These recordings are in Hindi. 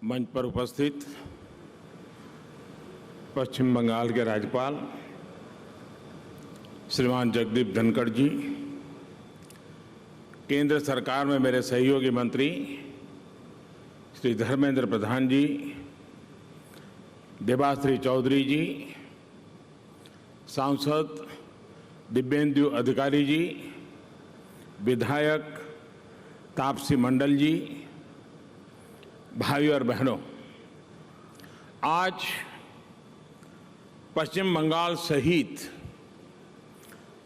मंच पर उपस्थित पश्चिम बंगाल के राज्यपाल श्रीमान जगदीप धनखड़ जी, केंद्र सरकार में मेरे सहयोगी मंत्री श्री धर्मेंद्र प्रधान जी, देबाश्री चौधरी जी, सांसद दिव्येंदु अधिकारी जी, विधायक तापसी मंडल जी, भाइयों और बहनों, आज पश्चिम बंगाल सहित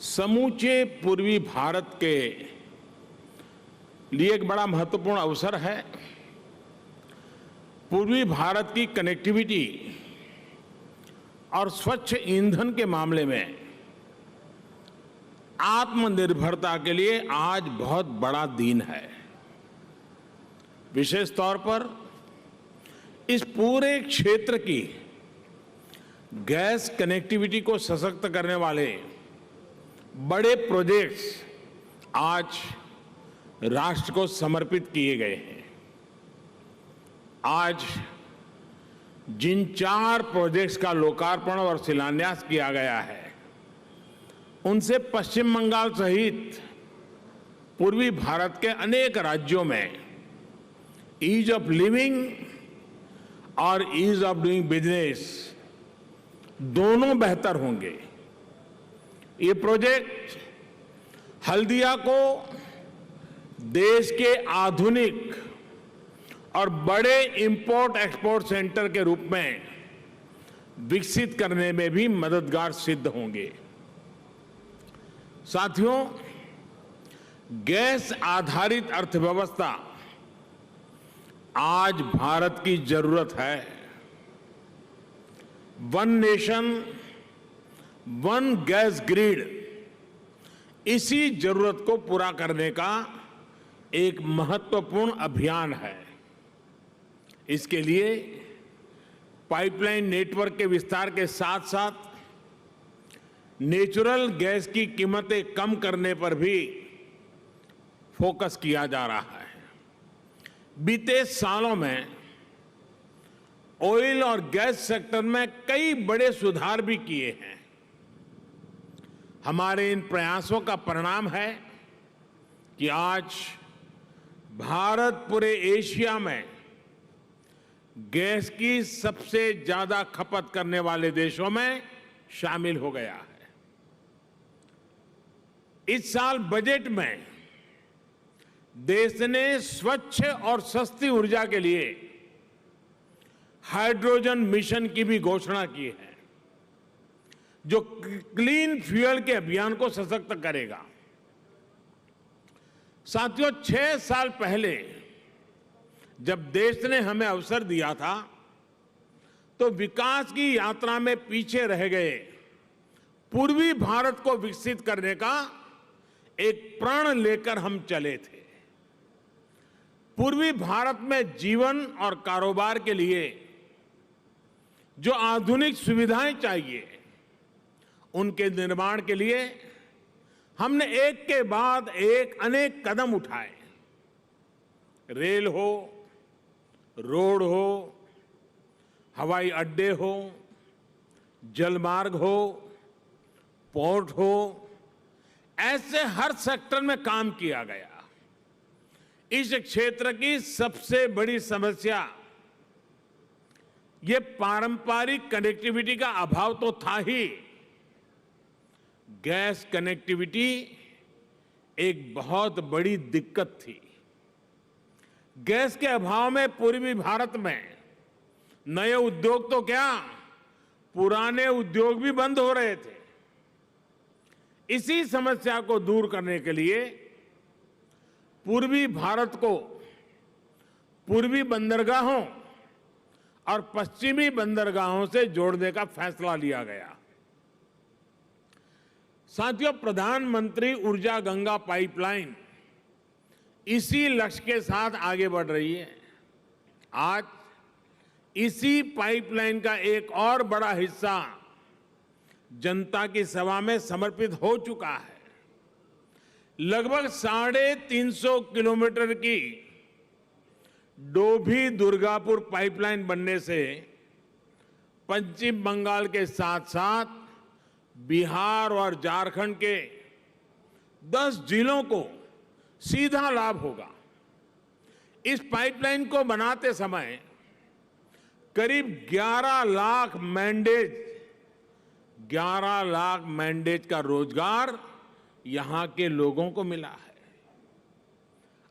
समूचे पूर्वी भारत के लिए एक बड़ा महत्वपूर्ण अवसर है। पूर्वी भारत की कनेक्टिविटी और स्वच्छ ईंधन के मामले में आत्मनिर्भरता के लिए आज बहुत बड़ा दिन है। विशेष तौर पर इस पूरे क्षेत्र की गैस कनेक्टिविटी को सशक्त करने वाले बड़े प्रोजेक्ट्स आज राष्ट्र को समर्पित किए गए हैं। आज जिन 4 प्रोजेक्ट्स का लोकार्पण और शिलान्यास किया गया है, उनसे पश्चिम बंगाल सहित पूर्वी भारत के अनेक राज्यों में ईज ऑफ लिविंग और ईज ऑफ डूइंग बिजनेस दोनों बेहतर होंगे। ये प्रोजेक्ट हल्दिया को देश के आधुनिक और बड़े इंपोर्ट एक्सपोर्ट सेंटर के रूप में विकसित करने में भी मददगार सिद्ध होंगे। साथियों, गैस आधारित अर्थव्यवस्था आज भारत की जरूरत है। One nation one gas grid इसी जरूरत को पूरा करने का एक महत्वपूर्ण अभियान है। इसके लिए पाइपलाइन नेटवर्क के विस्तार के साथ साथ नेचुरल गैस की कीमतें कम करने पर भी फोकस किया जा रहा है। बीते सालों में ऑयल और गैस सेक्टर में कई बड़े सुधार भी किए हैं। हमारे इन प्रयासों का परिणाम है कि आज भारत पूरे एशिया में गैस की सबसे ज्यादा खपत करने वाले देशों में शामिल हो गया है। इस साल बजट में देश ने स्वच्छ और सस्ती ऊर्जा के लिए हाइड्रोजन मिशन की भी घोषणा की है, जो क्लीन फ्यूल के अभियान को सशक्त करेगा। साथियों, 6 साल पहले जब देश ने हमें अवसर दिया था, तो विकास की यात्रा में पीछे रह गए पूर्वी भारत को विकसित करने का एक प्रण लेकर हम चले थे। पूर्वी भारत में जीवन और कारोबार के लिए जो आधुनिक सुविधाएं चाहिए, उनके निर्माण के लिए हमने एक के बाद एक अनेक कदम उठाए। रेल हो, रोड हो, हवाई अड्डे हो, जलमार्ग हो, पोर्ट हो, ऐसे हर सेक्टर में काम किया गया। इस क्षेत्र की सबसे बड़ी समस्या ये पारंपरिक कनेक्टिविटी का अभाव तो था ही, गैस कनेक्टिविटी एक बहुत बड़ी दिक्कत थी। गैस के अभाव में पूर्वी भारत में नए उद्योग तो क्या, पुराने उद्योग भी बंद हो रहे थे। इसी समस्या को दूर करने के लिए पूर्वी भारत को पूर्वी बंदरगाहों और पश्चिमी बंदरगाहों से जोड़ने का फैसला लिया गया। साथियों, प्रधानमंत्री ऊर्जा गंगा पाइपलाइन इसी लक्ष्य के साथ आगे बढ़ रही है। आज इसी पाइपलाइन का एक और बड़ा हिस्सा जनता की सेवा में समर्पित हो चुका है। लगभग 350 किलोमीटर की डोभी दुर्गापुर पाइपलाइन बनने से पश्चिम बंगाल के साथ साथ बिहार और झारखंड के 10 जिलों को सीधा लाभ होगा। इस पाइपलाइन को बनाते समय करीब 11 लाख मैंडेज का रोजगार यहां के लोगों को मिला है।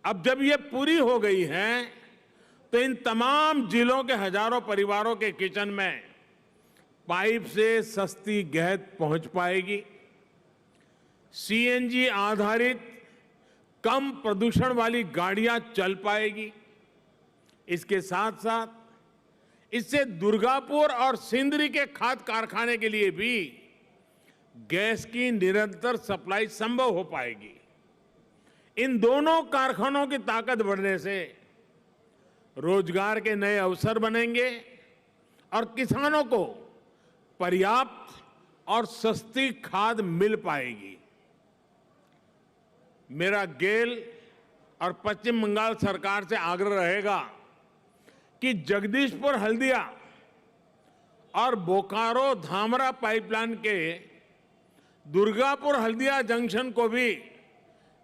अब जब ये पूरी हो गई है तो इन तमाम जिलों के हजारों परिवारों के किचन में पाइप से सस्ती गैस पहुंच पाएगी। सीएनजी आधारित कम प्रदूषण वाली गाड़ियां चल पाएगी। इसके साथ साथ इससे दुर्गापुर और सिंदरी के खाद कारखाने के लिए भी गैस की निरंतर सप्लाई संभव हो पाएगी। इन दोनों कारखानों की ताकत बढ़ने से रोजगार के नए अवसर बनेंगे और किसानों को पर्याप्त और सस्ती खाद मिल पाएगी। मेरा गेल और पश्चिम बंगाल सरकार से आग्रह रहेगा कि जगदीशपुर हल्दिया और बोकारो धामरा पाइपलाइन के दुर्गापुर हल्दिया जंक्शन को भी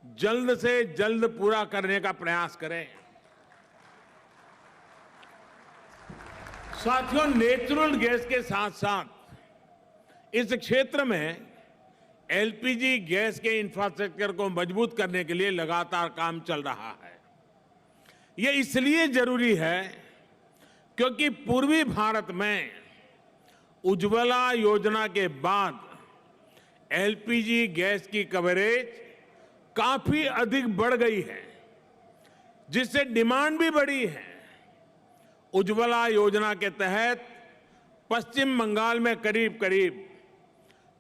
जल्द से जल्द पूरा करने का प्रयास करें। साथियों, नेचुरल गैस के साथ साथ इस क्षेत्र में एलपीजी गैस के इंफ्रास्ट्रक्चर को मजबूत करने के लिए लगातार काम चल रहा है। यह इसलिए जरूरी है क्योंकि पूर्वी भारत में उज्ज्वला योजना के बाद एलपीजी गैस की कवरेज काफी अधिक बढ़ गई है, जिससे डिमांड भी बढ़ी है। उज्ज्वला योजना के तहत पश्चिम बंगाल में करीब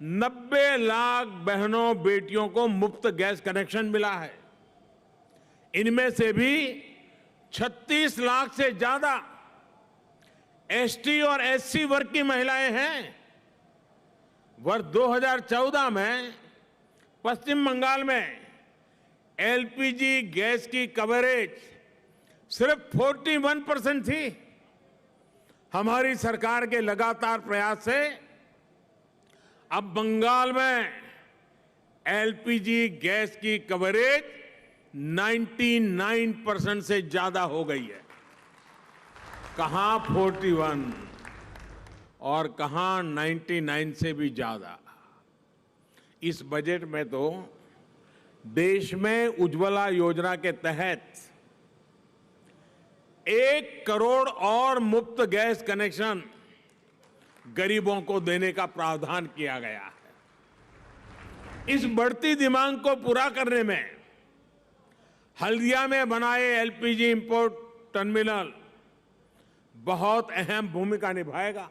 90 लाख बहनों बेटियों को मुफ्त गैस कनेक्शन मिला है। इनमें से भी 36 लाख से ज्यादा एसटी और एससी वर्ग की महिलाएं हैं। वर्ष 2014 में पश्चिम बंगाल में एलपीजी गैस की कवरेज सिर्फ 41% थी। हमारी सरकार के लगातार प्रयास से अब बंगाल में एलपीजी गैस की कवरेज 99% से ज्यादा हो गई है। कहां 41 और कहां 99 से भी ज्यादा। इस बजट में तो देश में उज्ज्वला योजना के तहत 1 करोड़ और मुफ्त गैस कनेक्शन गरीबों को देने का प्रावधान किया गया है। इस बढ़ती डिमांड को पूरा करने में हल्दिया में बनाए एलपीजी इंपोर्ट टर्मिनल बहुत अहम भूमिका निभाएगा।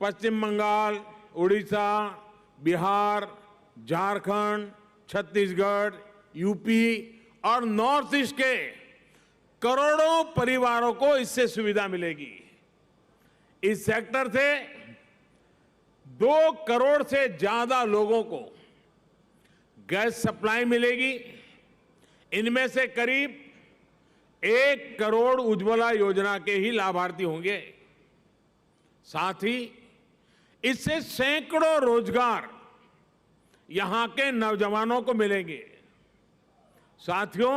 पश्चिम बंगाल, उड़ीसा, बिहार, झारखंड, छत्तीसगढ़, यूपी और नॉर्थ ईस्ट के करोड़ों परिवारों को इससे सुविधा मिलेगी। इस सेक्टर से 2 करोड़ से ज्यादा लोगों को गैस सप्लाई मिलेगी। इनमें से करीब 1 करोड़ उज्ज्वला योजना के ही लाभार्थी होंगे। साथ ही इससे सैकड़ों रोजगार यहां के नौजवानों को मिलेंगे। साथियों,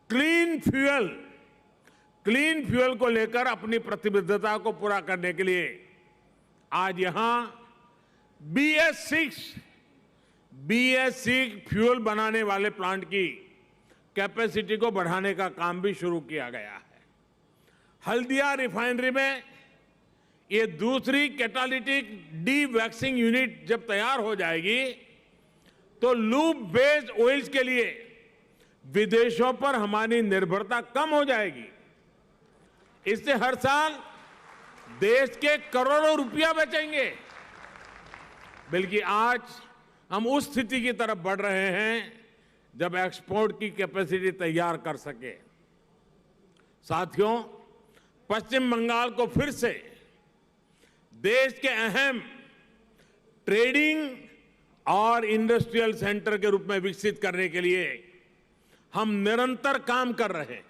क्लीन फ्यूल को लेकर अपनी प्रतिबद्धता को पूरा करने के लिए आज यहां BS6 फ्यूल बनाने वाले प्लांट की कैपेसिटी को बढ़ाने का काम भी शुरू किया गया है। हल्दिया रिफाइनरी में ये दूसरी कैटालिटिक डी-वैक्सिंग यूनिट जब तैयार हो जाएगी तो लूप बेस्ड ऑयल्स के लिए विदेशों पर हमारी निर्भरता कम हो जाएगी। इससे हर साल देश के करोड़ों रुपया बचेंगे। बल्कि आज हम उस स्थिति की तरफ बढ़ रहे हैं जब एक्सपोर्ट की कैपेसिटी तैयार कर सके। साथियों, पश्चिम बंगाल को फिर से देश के अहम ट्रेडिंग और इंडस्ट्रियल सेंटर के रूप में विकसित करने के लिए हम निरंतर काम कर रहे हैं।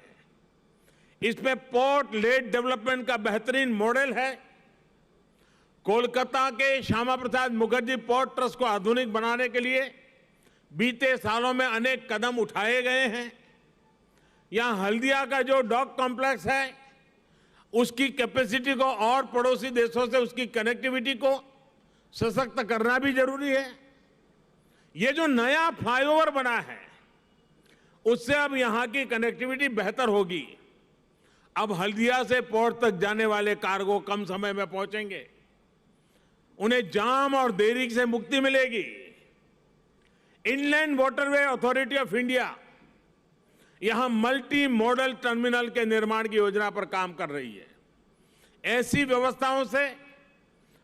इसमें पोर्ट लेड डेवलपमेंट का बेहतरीन मॉडल है। कोलकाता के श्यामा प्रसाद मुखर्जी पोर्ट ट्रस्ट को आधुनिक बनाने के लिए बीते सालों में अनेक कदम उठाए गए हैं। यहां हल्दिया का जो डॉक कॉम्प्लेक्स है, उसकी कैपेसिटी को और पड़ोसी देशों से उसकी कनेक्टिविटी को सशक्त करना भी जरूरी है। ये जो नया फ्लाईओवर बना है, उससे अब यहां की कनेक्टिविटी बेहतर होगी। अब हल्दिया से पोर्ट तक जाने वाले कार्गो कम समय में पहुंचेंगे, उन्हें जाम और देरी से मुक्ति मिलेगी। Inland waterway authority of India यहां मल्टी मॉडल टर्मिनल के निर्माण की योजना पर काम कर रही है। ऐसी व्यवस्थाओं से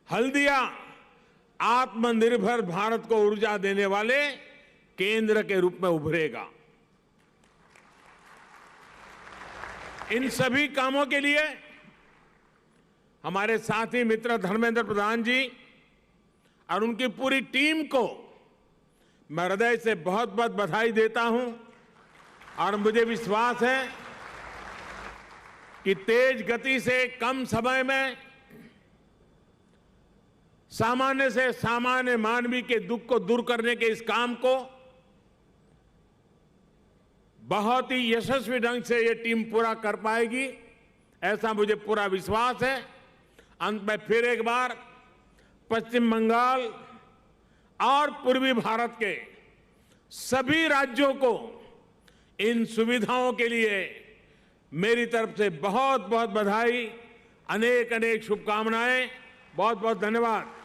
हल्दिया आत्मनिर्भर भारत को ऊर्जा देने वाले केंद्र के रूप में उभरेगा। इन सभी कामों के लिए हमारे साथी मित्र धर्मेंद्र प्रधान जी और उनकी पूरी टीम को मैं हृदय से बहुत बहुत बधाई देता हूं और मुझे विश्वास है कि तेज गति से कम समय में सामान्य से सामान्य मानवीय के दुख को दूर करने के इस काम को बहुत ही यशस्वी ढंग से ये टीम पूरा कर पाएगी, ऐसा मुझे पूरा विश्वास है। अंत में फिर एक बार पश्चिम बंगाल और पूर्वी भारत के सभी राज्यों को इन सुविधाओं के लिए मेरी तरफ से बहुत बहुत बधाई, अनेक अनेक शुभकामनाएं। बहुत बहुत धन्यवाद।